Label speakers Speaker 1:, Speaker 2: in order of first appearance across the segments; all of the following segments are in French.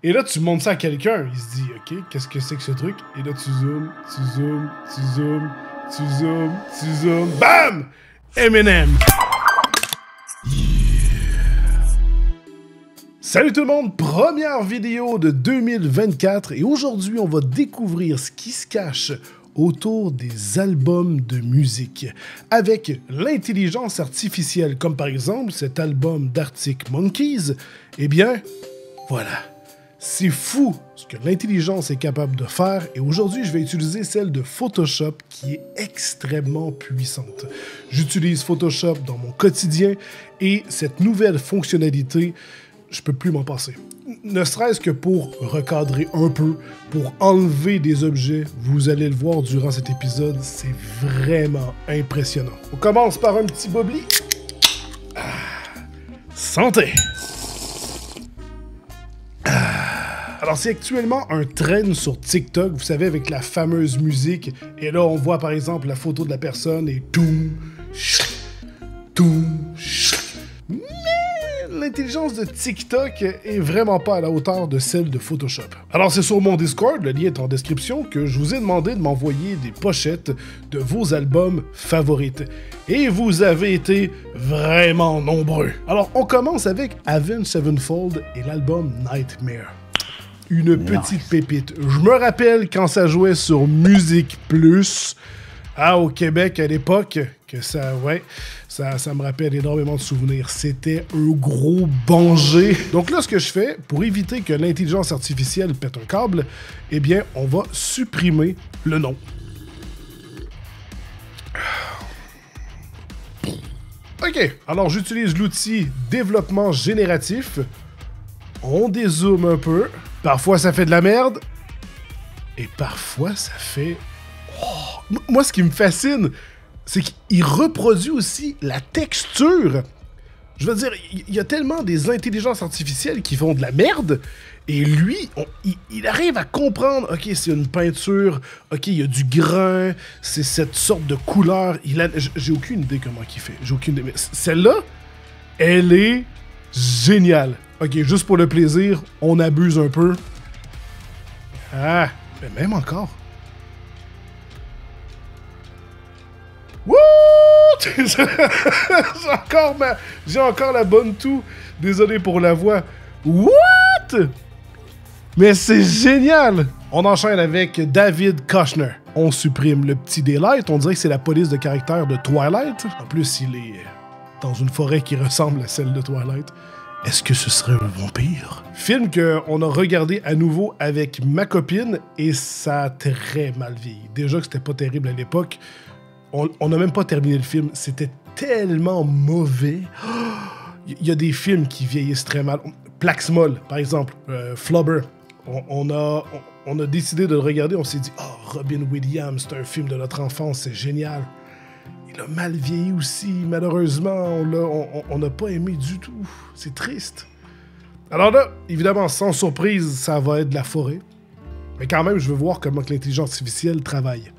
Speaker 1: Et là, tu montres ça à quelqu'un. Il se dit, OK, qu'est-ce que c'est que ce truc? Et là, tu zoomes, tu zoomes, tu zoomes, tu zoomes, tu zoomes. Bam! Eminem. Salut tout le monde, première vidéo de 2024 et aujourd'hui on va découvrir ce qui se cache autour des albums de musique avec l'intelligence artificielle, comme par exemple cet album d'Arctic Monkeys. Eh bien, voilà, c'est fou ce que l'intelligence est capable de faire et aujourd'hui je vais utiliser celle de Photoshop qui est extrêmement puissante. J'utilise Photoshop dans mon quotidien et cette nouvelle fonctionnalité, je peux plus m'en passer. Ne serait-ce que pour recadrer un peu, pour enlever des objets, vous allez le voir durant cet épisode, c'est vraiment impressionnant. On commence par un petit bobli. Santé! Alors c'est actuellement un trend sur TikTok, vous savez, avec la fameuse musique, et là on voit par exemple la photo de la personne et toum, toum, l'intelligence de TikTok est vraiment pas à la hauteur de celle de Photoshop. Alors c'est sur mon Discord, le lien est en description, que je vous ai demandé de m'envoyer des pochettes de vos albums favorites. Et vous avez été vraiment nombreux. Alors on commence avec Avenged Sevenfold et l'album Nightmare. Une petite pépite. Je me rappelle quand ça jouait sur Musique Plus, au Québec à l'époque, que ça, ouais, ça me rappelle énormément de souvenirs. C'était un gros banger. Donc là, ce que je fais, pour éviter que l'intelligence artificielle pète un câble, eh bien, on va supprimer le nom. OK, alors j'utilise l'outil développement génératif. On dézoome un peu. Parfois, ça fait de la merde. Et parfois, ça fait... Oh. Moi, ce qui me fascine, c'est qu'il reproduit aussi la texture. Je veux dire, il y a tellement des intelligences artificielles qui font de la merde, et lui, il arrive à comprendre, OK, c'est une peinture, OK, il y a du grain, c'est cette sorte de couleur. J'ai aucune idée comment il fait. J'ai aucune idée. Mais celle-là, elle est géniale. OK, juste pour le plaisir, on abuse un peu. Ah, mais même encore. Wouh! J'ai encore la bonne toux. Désolé pour la voix. What? Mais c'est génial! On enchaîne avec David Kushner. On supprime le petit Daylight. On dirait que c'est la police de caractère de Twilight. En plus, il est dans une forêt qui ressemble à celle de Twilight. Est-ce que ce serait un vampire? Film qu'on a regardé à nouveau avec ma copine et ça a très mal vieilli. Déjà que c'était pas terrible à l'époque. On n'a même pas terminé le film. C'était tellement mauvais. Il y a des films qui vieillissent très mal. Plaxmol, par exemple. Flubber. On a décidé de le regarder. On s'est dit, oh, Robin Williams, c'est un film de notre enfance, c'est génial. Il a mal vieilli aussi. Malheureusement, on n'a pas aimé du tout. C'est triste. Alors là, évidemment, sans surprise, ça va être de la forêt. Mais quand même, je veux voir comment l'intelligence artificielle travaille.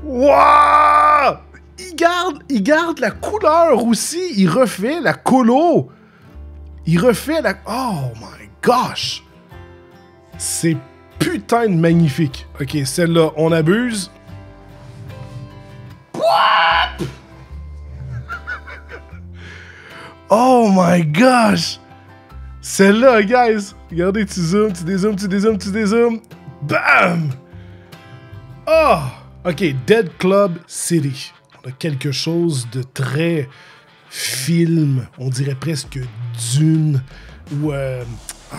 Speaker 1: Wow! Il garde la couleur aussi. Il refait la colo. Il refait la... Oh my gosh! C'est putain de magnifique. OK, celle-là, on abuse. What? Oh my gosh! Celle-là, guys. Regardez, tu zoomes, tu dézoomes, tu dézoomes, tu dézoomes. Bam! Oh! OK, Dead Club City. On a quelque chose de très film, on dirait presque Dune, ou...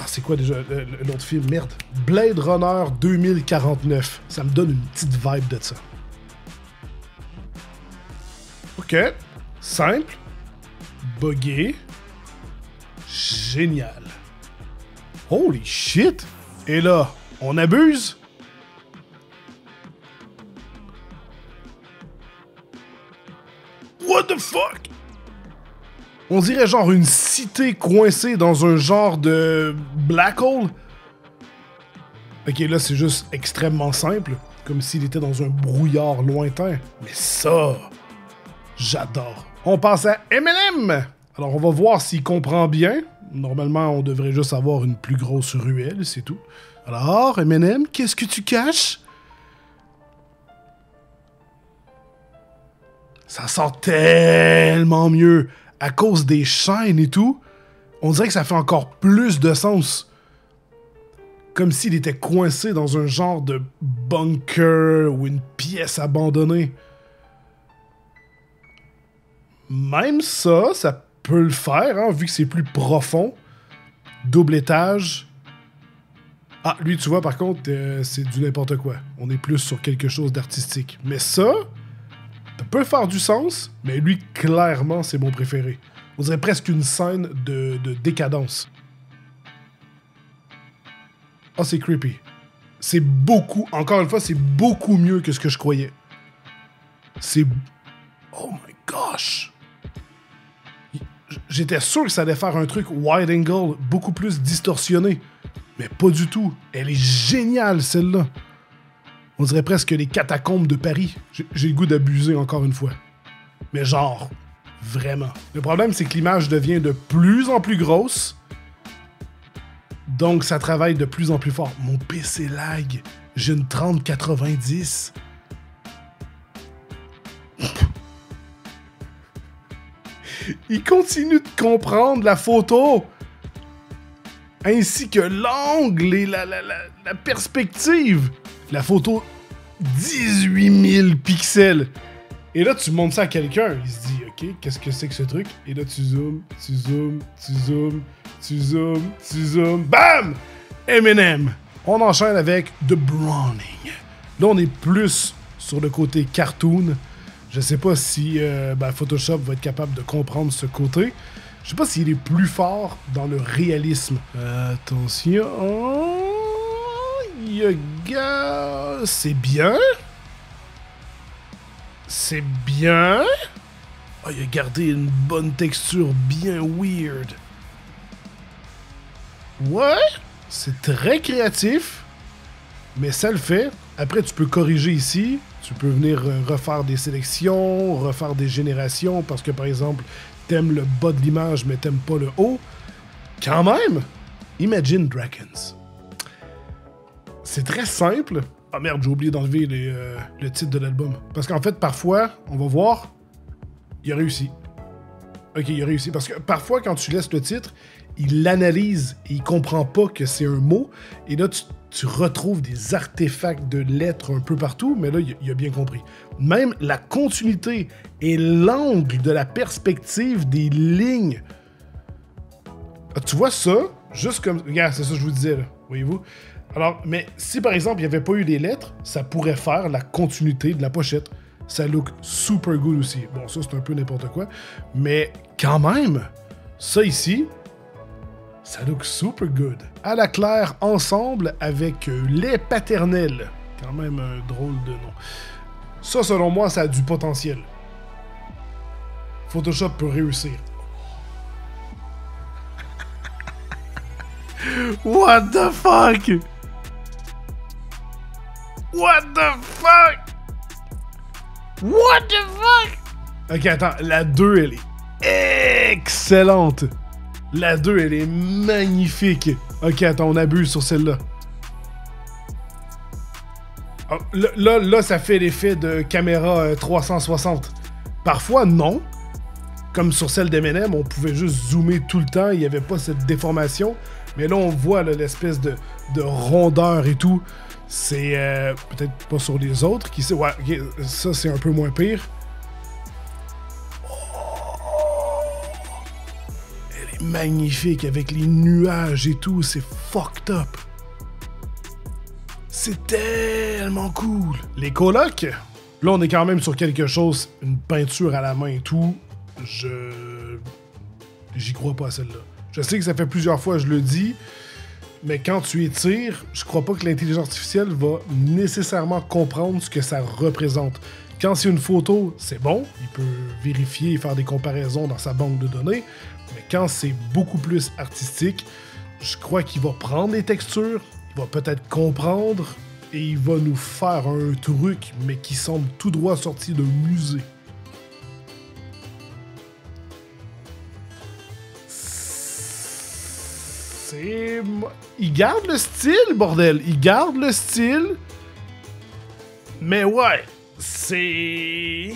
Speaker 1: c'est quoi déjà l'autre film? Merde. Blade Runner 2049. Ça me donne une petite vibe de ça. OK. Simple. Buggé. Génial. Holy shit! Et là, on abuse? What the fuck? On dirait genre une cité coincée dans un genre de black hole. Ok, là c'est juste extrêmement simple, comme s'il était dans un brouillard lointain. Mais ça, j'adore. On passe à Eminem. Alors on va voir s'il comprend bien. Normalement, on devrait juste avoir une plus grosse ruelle, c'est tout. Alors, M&M, qu'est-ce que tu caches? Ça sent tellement mieux à cause des chaînes et tout. On dirait que ça fait encore plus de sens. Comme s'il était coincé dans un genre de bunker ou une pièce abandonnée. Même ça peut le faire, hein, vu que c'est plus profond. Double étage. Ah, lui, tu vois, par contre, c'est du n'importe quoi. On est plus sur quelque chose d'artistique. Mais ça peut faire du sens, mais lui, clairement, c'est mon préféré. On dirait presque une scène de décadence. Ah, c'est creepy. C'est beaucoup, encore une fois, c'est beaucoup mieux que ce que je croyais. C'est... Oh my gosh! J'étais sûr que ça allait faire un truc wide angle, beaucoup plus distorsionné. Mais pas du tout. Elle est géniale, celle-là. On dirait presque les catacombes de Paris. J'ai le goût d'abuser encore une fois. Mais genre, vraiment. Le problème, c'est que l'image devient de plus en plus grosse. Donc, ça travaille de plus en plus fort. Mon PC lag. J'ai une 3090. Il continue de comprendre la photo. Ainsi que l'angle et la perspective. La photo, 18 000 pixels. Et là, tu montres ça à quelqu'un. Il se dit, OK, qu'est-ce que c'est que ce truc? Et là, tu zoomes, tu zoomes, tu zoomes, tu zoomes, tu zoomes. Bam! M&M. On enchaîne avec The Browning. Là, on est plus sur le côté cartoon. Je sais pas si Photoshop va être capable de comprendre ce côté. Je sais pas s'il est plus fort dans le réalisme. Attention. C'est bien. C'est bien. Oh, il a gardé une bonne texture bien weird. Ouais. C'est très créatif. Mais ça le fait. Après, tu peux corriger ici. Tu peux venir refaire des sélections, refaire des générations, parce que, par exemple, t'aimes le bas de l'image, mais t'aimes pas le haut. Quand même! Imagine Dragons. C'est très simple. Ah merde, j'ai oublié d'enlever le titre de l'album. Parce qu'en fait, parfois, on va voir, il a réussi. Ok, il a réussi. Parce que parfois, quand tu laisses le titre, il l'analyse et il comprend pas que c'est un mot. Et là, tu retrouves des artefacts de lettres un peu partout, mais là, il a bien compris. Même la continuité et l'angle de la perspective des lignes. Ah, tu vois ça? Juste comme... Regarde, c'est ça que je vous disais, là. Voyez-vous? Alors, mais si par exemple, il n'y avait pas eu les lettres, ça pourrait faire la continuité de la pochette. Ça look super good aussi. Bon, ça, c'est un peu n'importe quoi. Mais quand même, ça ici... Ça look super good. À la claire, ensemble avec les paternels. Quand même un drôle de nom. Ça, selon moi, ça a du potentiel. Photoshop peut réussir. What the fuck? What the fuck? What the fuck? Ok, attends. La 2, elle est excellente. La 2, elle est magnifique. Ok, attends, on abuse sur celle-là. Oh, là, ça fait l'effet de caméra 360. Parfois, non. Comme sur celle d'M&M, on pouvait juste zoomer tout le temps. Il n'y avait pas cette déformation. Mais là, on voit l'espèce de rondeur et tout. C'est peut-être pas sur les autres. Qui sait, ouais, okay, ça, c'est un peu moins pire. Magnifique avec les nuages et tout, c'est fucked up. C'est tellement cool. Les colocs, là on est quand même sur quelque chose, une peinture à la main et tout. J'y crois pas à celle-là. Je sais que ça fait plusieurs fois que je le dis, mais quand tu étires, je crois pas que l'intelligence artificielle va nécessairement comprendre ce que ça représente. Quand c'est une photo, c'est bon, il peut vérifier et faire des comparaisons dans sa banque de données. Mais quand c'est beaucoup plus artistique, je crois qu'il va prendre les textures, il va peut-être comprendre et il va nous faire un truc, mais qui semble tout droit sorti d'un musée. c'est... Il garde le style, bordel. Il garde le style. Mais ouais, c'est...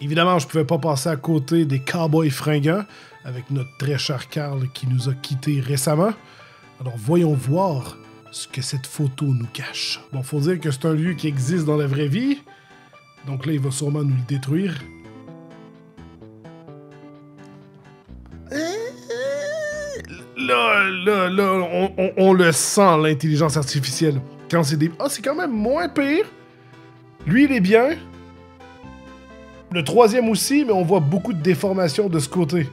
Speaker 1: Évidemment, je pouvais pas passer à côté des Cowboys fringants avec notre très cher Carl qui nous a quittés récemment. Alors voyons voir ce que cette photo nous cache. Bon, faut dire que c'est un lieu qui existe dans la vraie vie. Donc là, il va sûrement nous le détruire. Là, on le sent, l'intelligence artificielle. Quand c'est des... Ah, c'est quand même moins pire. Lui, il est bien. Le troisième aussi, mais on voit beaucoup de déformations de ce côté.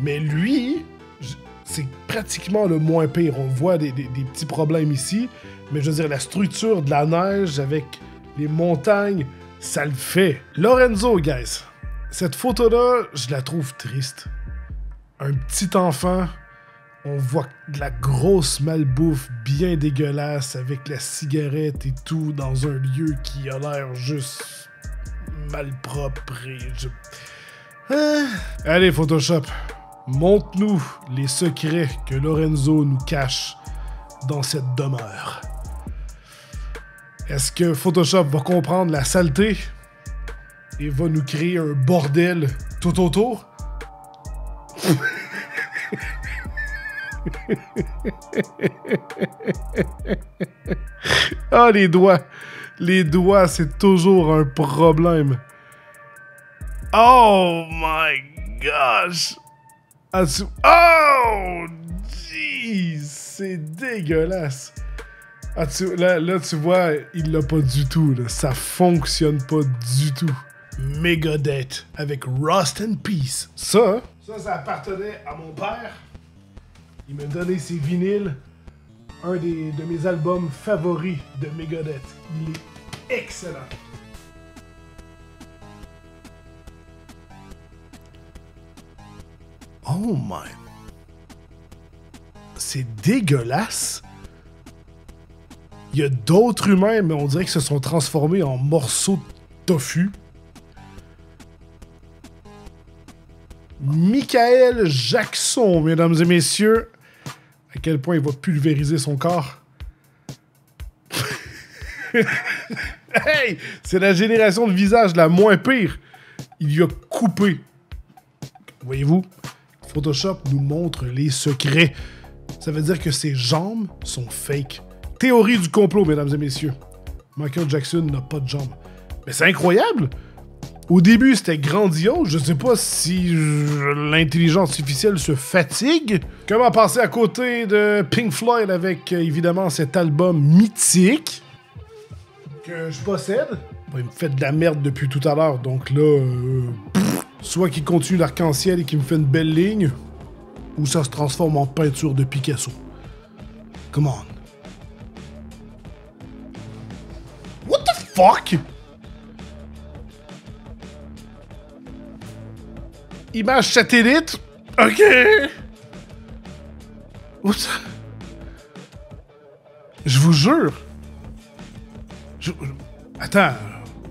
Speaker 1: Mais lui, c'est pratiquement le moins pire. On voit des petits problèmes ici. Mais je veux dire, la structure de la neige avec les montagnes, ça le fait. Lorenzo, guys. Cette photo-là, je la trouve triste. Un petit enfant... On voit de la grosse malbouffe bien dégueulasse avec la cigarette et tout dans un lieu qui a l'air juste malpropre et Allez, Photoshop, montre-nous les secrets que Lorenzo nous cache dans cette demeure. Est-ce que Photoshop va comprendre la saleté et va nous créer un bordel tout autour? Ah, les doigts. Les doigts, c'est toujours un problème. Oh my gosh. Oh, jeez. C'est dégueulasse. Ah, là, tu vois, il l'a pas du tout. Là. Ça fonctionne pas du tout. Megadeth avec Rust and Peace. Ça appartenait à mon père. Il m'a donné ses vinyles, un de mes albums favoris de Megadeth. Il est excellent. Oh my... C'est dégueulasse. Il y a d'autres humains, mais on dirait qu'ils se sont transformés en morceaux de tofu. Michael Jackson, mesdames et messieurs. À quel point il va pulvériser son corps. Hey! C'est la génération de visage la moins pire. Il y a coupé. Voyez-vous? Photoshop nous montre les secrets. Ça veut dire que ses jambes sont fake. Théorie du complot, mesdames et messieurs. Michael Jackson n'a pas de jambes. Mais c'est incroyable! Au début, c'était grandiose. Je sais pas si l'intelligence artificielle se fatigue. Comment passer à côté de Pink Floyd avec, évidemment, cet album mythique que je possède. Bon, il me fait de la merde depuis tout à l'heure, donc là... soit qu'il continue l'arc-en-ciel et qu'il me fait une belle ligne, ou ça se transforme en peinture de Picasso. Come on. What the fuck? Image satellite? Ok! Oups. Je vous jure. Attends.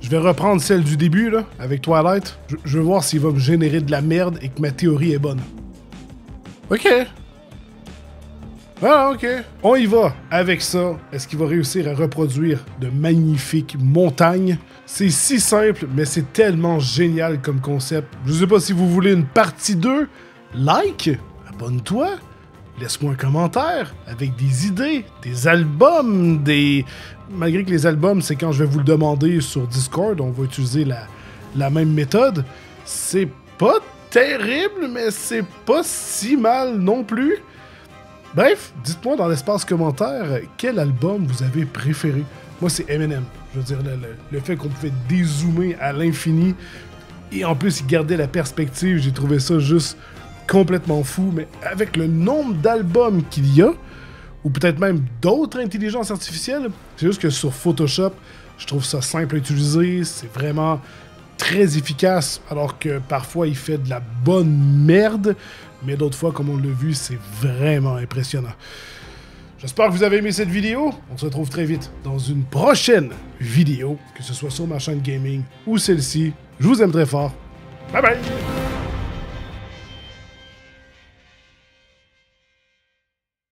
Speaker 1: Je vais reprendre celle du début, là, avec Twilight. Je veux voir s'il va me générer de la merde et que ma théorie est bonne. Ok. Ah, ok. On y va. Avec ça, est-ce qu'il va réussir à reproduire de magnifiques montagnes? C'est si simple, mais c'est tellement génial comme concept. Je sais pas si vous voulez une partie 2. Like, abonne-toi, laisse-moi un commentaire avec des idées, des albums, Malgré que les albums, c'est quand je vais vous le demander sur Discord, on va utiliser la même méthode. C'est pas terrible, mais c'est pas si mal non plus. Bref, dites-moi dans l'espace commentaire quel album vous avez préféré. Moi, c'est Eminem. Je veux dire, le fait qu'on pouvait dézoomer à l'infini et en plus, il gardait la perspective, j'ai trouvé ça juste complètement fou. Mais avec le nombre d'albums qu'il y a, ou peut-être même d'autres intelligences artificielles, c'est juste que sur Photoshop, je trouve ça simple à utiliser, c'est vraiment très efficace, alors que parfois il fait de la bonne merde, mais d'autres fois, comme on l'a vu, c'est vraiment impressionnant. J'espère que vous avez aimé cette vidéo. On se retrouve très vite dans une prochaine vidéo, que ce soit sur ma chaîne gaming ou celle-ci. Je vous aime très fort. Bye bye!